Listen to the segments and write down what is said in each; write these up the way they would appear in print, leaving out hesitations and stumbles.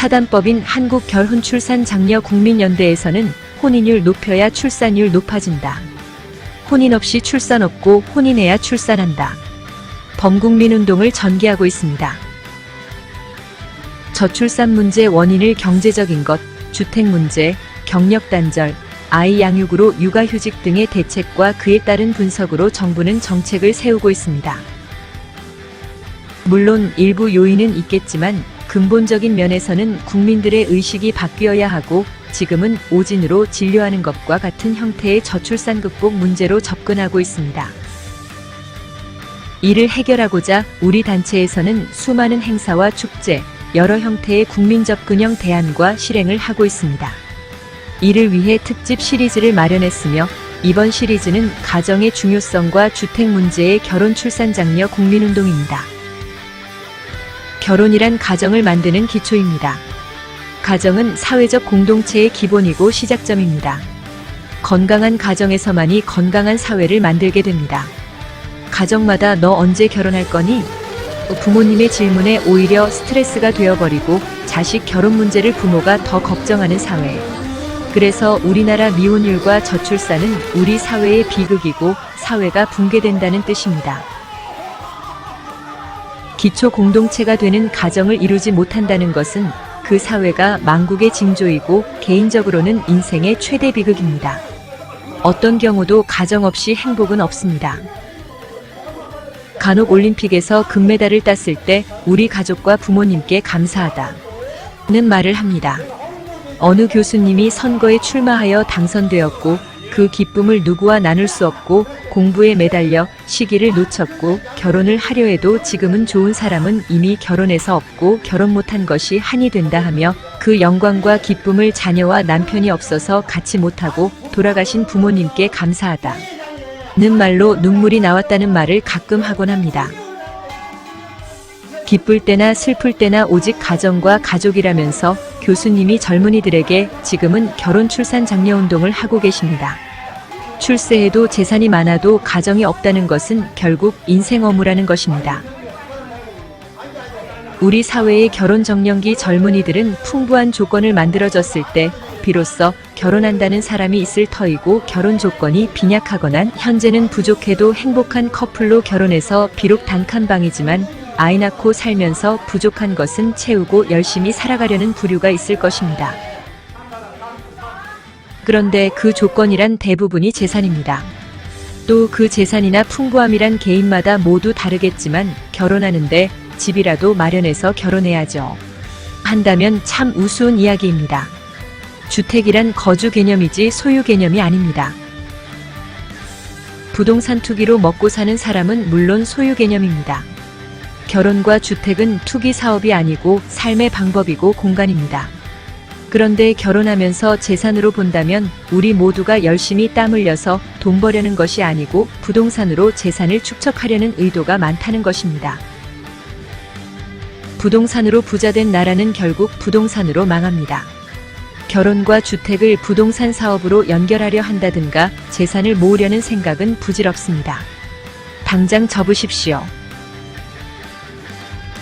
사단법인 한국결혼출산장려국민연대에서는 혼인율 높여야 출산율 높아진다. 혼인 없이 출산 없고 혼인해야 출산한다. 범국민운동을 전개하고 있습니다. 저출산 문제 원인을 경제적인 것, 주택 문제, 경력 단절, 아이 양육으로 육아휴직 등의 대책과 그에 따른 분석으로 정부는 정책을 세우고 있습니다. 물론 일부 요인은 있겠지만 근본적인 면에서는 국민들의 의식이 바뀌어야 하고 지금은 오진으로 진료하는 것과 같은 형태의 저출산 극복 문제로 접근하고 있습니다. 이를 해결하고자 우리 단체에서는 수많은 행사와 축제, 여러 형태의 국민적 근형 대안과 실행을 하고 있습니다. 이를 위해 특집 시리즈를 마련했으며 이번 시리즈는 가정의 중요성과 주택 문제의 결혼 출산 장려 국민운동입니다. 결혼이란 가정을 만드는 기초입니다. 가정은 사회적 공동체의 기본이고 시작점입니다. 건강한 가정에서만이 건강한 사회를 만들게 됩니다. 가정마다 너 언제 결혼할 거니? 부모님의 질문에 오히려 스트레스가 되어버리고 자식 결혼 문제를 부모가 더 걱정하는 사회. 그래서 우리나라 미혼율과 저출산은 우리 사회의 비극이고 사회가 붕괴된다는 뜻입니다. 기초 공동체가 되는 가정을 이루지 못한다는 것은 그 사회가 망국의 징조이고 개인적으로는 인생의 최대 비극입니다. 어떤 경우도 가정 없이 행복은 없습니다. 간혹 올림픽에서 금메달을 땄을 때 우리 가족과 부모님께 감사하다는 말을 합니다. 어느 교수님이 선거에 출마하여 당선되었고 그 기쁨을 누구와 나눌 수 없고 공부에 매달려 시기를 놓쳤고 결혼을 하려 해도 지금은 좋은 사람은 이미 결혼해서 없고 결혼 못한 것이 한이 된다 하며 그 영광과 기쁨을 자녀와 남편이 없어서 갖지 못하고 돌아가신 부모님께 감사하다는 말로 눈물이 나왔다는 말을 가끔 하곤 합니다. 기쁠 때나 슬플 때나 오직 가정과 가족이라면서 교수님이 젊은이들에게 지금은 결혼 출산 장려 운동을 하고 계십니다. 출세해도 재산이 많아도 가정이 없다는 것은 결국 인생 어무라는 것입니다. 우리 사회의 결혼 정년기 젊은이들은 풍부한 조건을 만들어졌을 때 비로소 결혼한다는 사람이 있을 터이고 결혼 조건이 빈약하거나 현재는 부족해도 행복한 커플로 결혼해서 비록 단칸방이지만 아이 낳고 살면서 부족한 것은 채우고 열심히 살아가려는 부류가 있을 것입니다. 그런데 그 조건이란 대부분이 재산입니다. 또 그 재산이나 풍부함이란 개인마다 모두 다르겠지만 결혼하는데 집이라도 마련해서 결혼해야죠. 한다면 참 우스운 이야기입니다. 주택이란 거주 개념이지 소유 개념이 아닙니다. 부동산 투기로 먹고 사는 사람은 물론 소유 개념입니다. 결혼과 주택은 투기 사업이 아니고 삶의 방법이고 공간입니다. 그런데 결혼하면서 재산으로 본다면 우리 모두가 열심히 땀 흘려서 돈 버려는 것이 아니고 부동산으로 재산을 축적하려는 의도가 많다는 것입니다. 부동산으로 부자된 나라는 결국 부동산으로 망합니다. 결혼과 주택을 부동산 사업으로 연결하려 한다든가 재산을 모으려는 생각은 부질없습니다. 당장 접으십시오.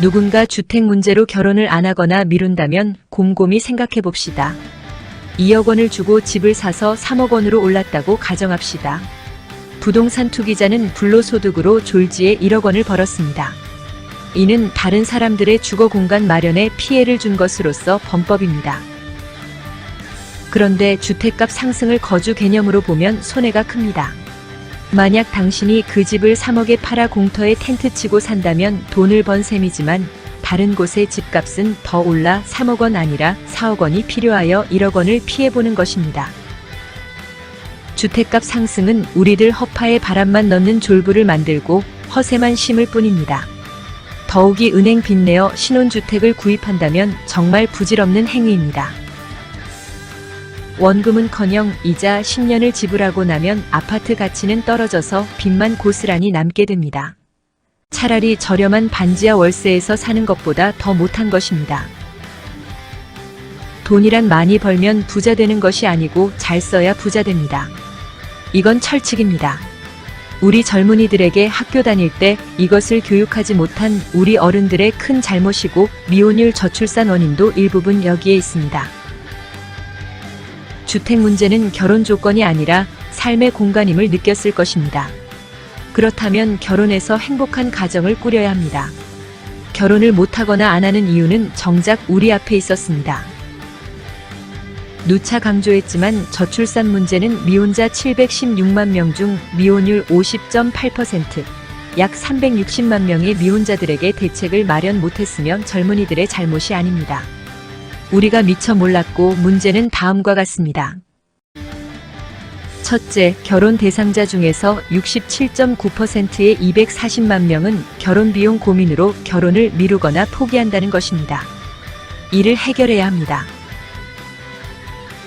누군가 주택 문제로 결혼을 안 하거나 미룬다면 곰곰이 생각해 봅시다. 2억 원을 주고 집을 사서 3억 원으로 올랐다고 가정합시다. 부동산 투기자는 불로소득으로 졸지에 1억 원을 벌었습니다. 이는 다른 사람들의 주거 공간 마련에 피해를 준 것으로서 범법입니다. 그런데 주택값 상승을 거주 개념으로 보면 손해가 큽니다. 만약 당신이 그 집을 3억에 팔아 공터에 텐트 치고 산다면 돈을 번 셈이지만 다른 곳의 집값은 더 올라 3억 원 아니라 4억 원이 필요하여 1억 원을 피해보는 것입니다. 주택값 상승은 우리들 허파에 바람만 넣는 졸부를 만들고 허세만 심을 뿐입니다. 더욱이 은행 빚내어 신혼주택을 구입한다면 정말 부질없는 행위입니다. 원금은커녕 이자 10년을 지불하고 나면 아파트 가치는 떨어져서 빚만 고스란히 남게 됩니다. 차라리 저렴한 반지하 월세에서 사는 것보다 더 못한 것입니다. 돈이란 많이 벌면 부자 되는 것이 아니고 잘 써야 부자 됩니다. 이건 철칙입니다. 우리 젊은이들에게 학교 다닐 때 이것을 교육하지 못한 우리 어른들의 큰 잘못이고 미혼율 저출산 원인도 일부분 여기에 있습니다. 주택 문제는 결혼 조건이 아니라 삶의 공간임을 느꼈을 것입니다. 그렇다면 결혼해서 행복한 가정을 꾸려야 합니다. 결혼을 못하거나 안 하는 이유는 정작 우리 앞에 있었습니다. 누차 강조했지만 저출산 문제는 미혼자 716만 명 중 미혼율 50.8%, 약 360만 명의 미혼자들에게 대책을 마련 못했으면 젊은이들의 잘못이 아닙니다. 우리가 미처 몰랐고 문제는 다음과 같습니다. 첫째, 결혼 대상자 중에서 67.9%의 240만 명은 결혼 비용 고민으로 결혼을 미루거나 포기한다는 것입니다. 이를 해결해야 합니다.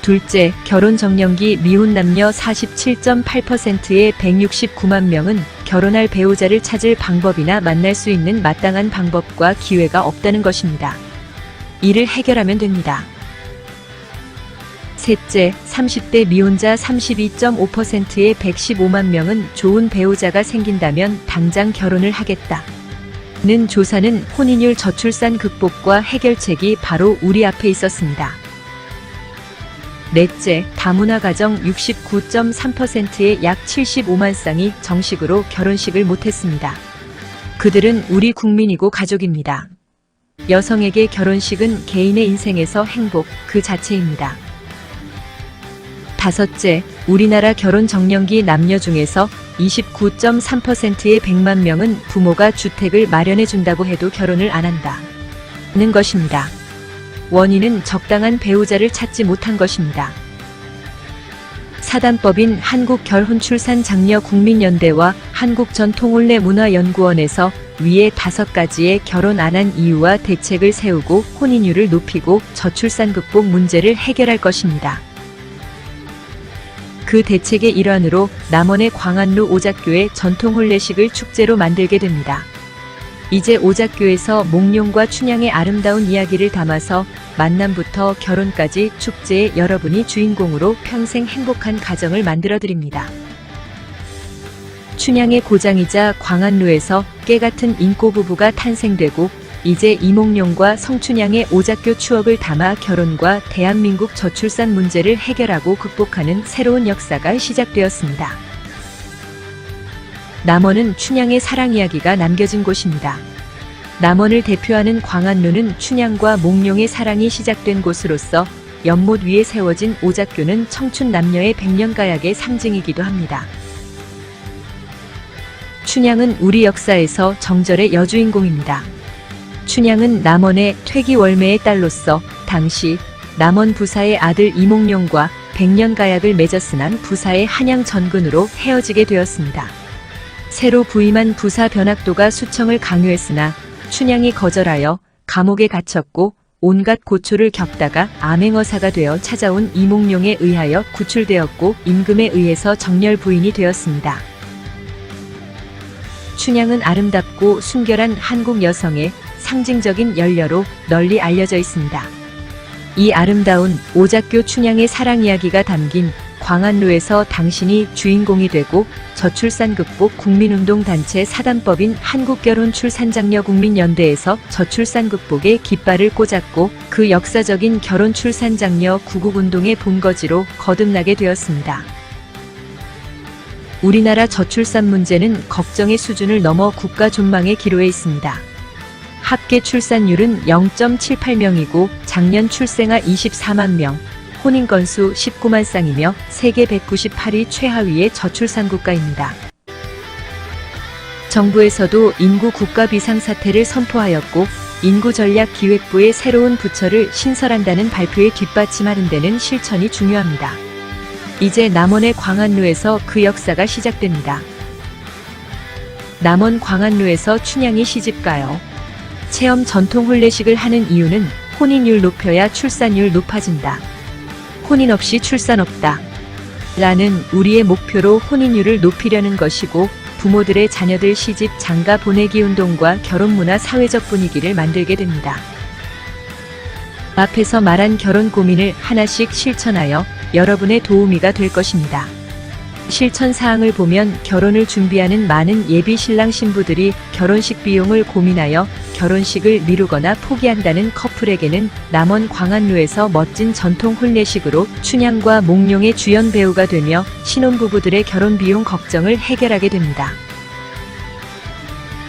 둘째, 결혼 정년기 미혼 남녀 47.8%의 169만 명은 결혼할 배우자를 찾을 방법이나 만날 수 있는 마땅한 방법과 기회가 없다는 것입니다. 이를 해결하면 됩니다. 셋째, 30대 미혼자 32.5%의 115만 명은 좋은 배우자가 생긴다면 당장 결혼을 하겠다는 조사는 혼인율 저출산 극복과 해결책이 바로 우리 앞에 있었습니다. 넷째, 다문화 가정 69.3%의 약 75만 쌍이 정식으로 결혼식을 못했습니다. 그들은 우리 국민이고 가족입니다. 여성에게 결혼식은 개인의 인생에서 행복 그 자체입니다. 다섯째, 우리나라 결혼 정년기 남녀 중에서 29.3%의 100만 명은 부모가 주택을 마련해 준다고 해도 결혼을 안 한다는 것입니다. 원인은 적당한 배우자를 찾지 못한 것입니다. 사단법인 한국결혼출산장려국민연대와 한국전통혼례문화연구원에서 위에 5가지의 결혼 안 한 이유와 대책을 세우고 혼인율을 높이고 저출산 극복 문제를 해결할 것입니다. 그 대책의 일환으로 남원의 광안루 오작교의 전통혼례식을 축제로 만들게 됩니다. 이제 오작교에서 몽룡과 춘향의 아름다운 이야기를 담아서 만남부터 결혼까지 축제에 여러분이 주인공으로 평생 행복한 가정을 만들어 드립니다. 춘향의 고장이자 광안루에서 깨같은 인꼬 부부가 탄생되고 이제 이몽룡과 성춘향의 오작교 추억을 담아 결혼과 대한민국 저출산 문제를 해결하고 극복하는 새로운 역사가 시작되었습니다. 남원은 춘향의 사랑 이야기가 남겨진 곳입니다. 남원을 대표하는 광안루는 춘향과 몽룡의 사랑이 시작된 곳으로서 연못 위에 세워진 오작교는 청춘 남녀의 백년가약의 상징이기도 합니다. 춘향은 우리 역사에서 정절의 여주인공입니다. 춘향은 남원의 퇴기월매의 딸로서 당시 남원 부사의 아들 이몽룡과 백년가약을 맺었으나 부사의 한양 전근으로 헤어지게 되었습니다. 새로 부임한 부사 변학도가 수청을 강요했으나 춘향이 거절하여 감옥에 갇혔고 온갖 고초를 겪다가 암행어사가 되어 찾아온 이몽룡에 의하여 구출되었고 임금에 의해서 정렬 부인이 되었습니다. 춘향은 아름답고 순결한 한국 여성의 상징적인 연려로 널리 알려져 있습니다. 이 아름다운 오작교 춘향의 사랑 이야기가 담긴 광안루에서 당신이 주인공이 되고 저출산 극복 국민운동단체 사단법인 한국결혼출산장려국민연대에서 저출산 극복의 깃발을 꽂았고 그 역사적인 결혼출산장려 구국운동의 본거지로 거듭나게 되었습니다. 우리나라 저출산 문제는 걱정의 수준을 넘어 국가 존망의 기로에 있습니다. 합계 출산율은 0.78명이고 작년 출생아 24만 명, 혼인 건수 19만 쌍이며 세계 198위 최하위의 저출산 국가입니다. 정부에서도 인구 국가 비상사태를 선포하였고 인구전략기획부의 새로운 부처를 신설한다는 발표에 뒷받침하는 데는 실천이 중요합니다. 이제 남원의 광안루에서 그 역사가 시작됩니다. 남원 광안루에서 춘향이 시집가요. 체험 전통 혼례식을 하는 이유는 혼인율 높여야 출산율 높아진다. 혼인 없이 출산 없다. 라는 우리의 목표로 혼인율을 높이려는 것이고 부모들의 자녀들 시집 장가 보내기 운동과 결혼문화 사회적 분위기를 만들게 됩니다. 앞에서 말한 결혼 고민을 하나씩 실천하여 여러분의 도우미가 될 것입니다. 실천 사항을 보면 결혼을 준비하는 많은 예비 신랑 신부들이 결혼식 비용을 고민하여 결혼식을 미루거나 포기한다는 커플에게는 남원 광안루에서 멋진 전통 혼례식으로 춘향과 몽룡의 주연 배우가 되며 신혼부부들의 결혼 비용 걱정을 해결하게 됩니다.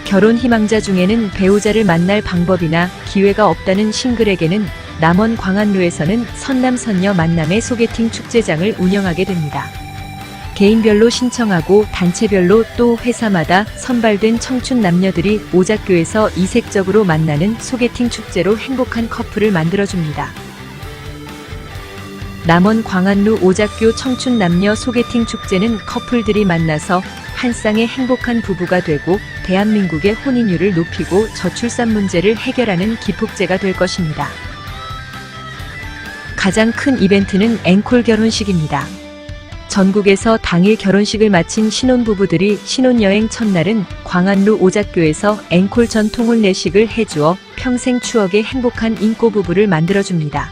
결혼 희망자 중에는 배우자를 만날 방법이나 기회가 없다는 싱글에게는 남원 광안루에서는 선남선녀 만남의 소개팅 축제장을 운영하게 됩니다. 개인별로 신청하고 단체별로 또 회사마다 선발된 청춘 남녀들이 오작교에서 이색적으로 만나는 소개팅 축제로 행복한 커플을 만들어줍니다. 남원 광안루 오작교 청춘 남녀 소개팅 축제는 커플들이 만나서 한 쌍의 행복한 부부가 되고 대한민국의 혼인율을 높이고 저출산 문제를 해결하는 기폭제가 될 것입니다. 가장 큰 이벤트는 앵콜 결혼식입니다. 전국에서 당일 결혼식을 마친 신혼부부들이 신혼여행 첫날은 광안루 오작교에서 앵콜 전통 혼례식을 해주어 평생 추억의 행복한 인꼬부부를 만들어줍니다.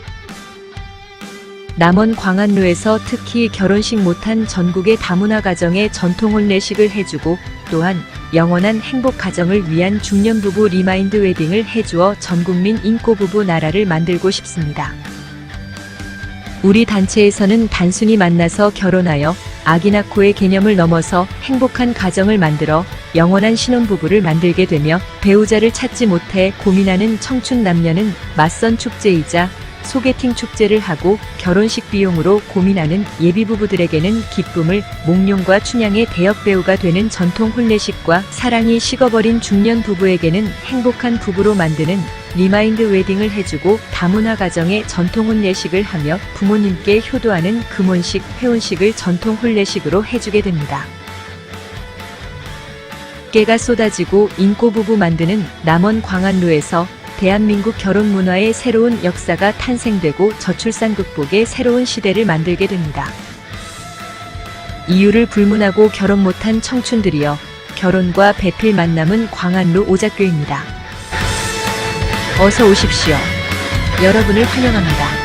남원 광안루에서 특히 결혼식 못한 전국의 다문화 가정에 전통 혼례식을 해주고 또한 영원한 행복 가정을 위한 중년부부 리마인드 웨딩을 해주어 전국민 인꼬부부 나라를 만들고 싶습니다. 우리 단체에서는 단순히 만나서 결혼하여 아기 낳고의 개념을 넘어서 행복한 가정을 만들어 영원한 신혼부부를 만들게 되며 배우자를 찾지 못해 고민하는 청춘 남녀는 맞선 축제이자 소개팅 축제를 하고 결혼식 비용으로 고민하는 예비부부들에게는 기쁨을, 몽룡과 춘향의 대역 배우가 되는 전통 혼례식과 사랑이 식어버린 중년 부부에게는 행복한 부부로 만드는 리마인드 웨딩을 해주고 다문화 가정의 전통 혼례식을 하며 부모님께 효도하는 금혼식, 회혼식을 전통 혼례식으로 해주게 됩니다. 깨가 쏟아지고 인꼬부부 만드는 남원 광안루에서 대한민국 결혼 문화의 새로운 역사가 탄생되고 저출산 극복의 새로운 시대를 만들게 됩니다. 이유를 불문하고 결혼 못한 청춘들이여, 결혼과 배필 만남은 광안루 오작교입니다. 어서 오십시오. 여러분을 환영합니다.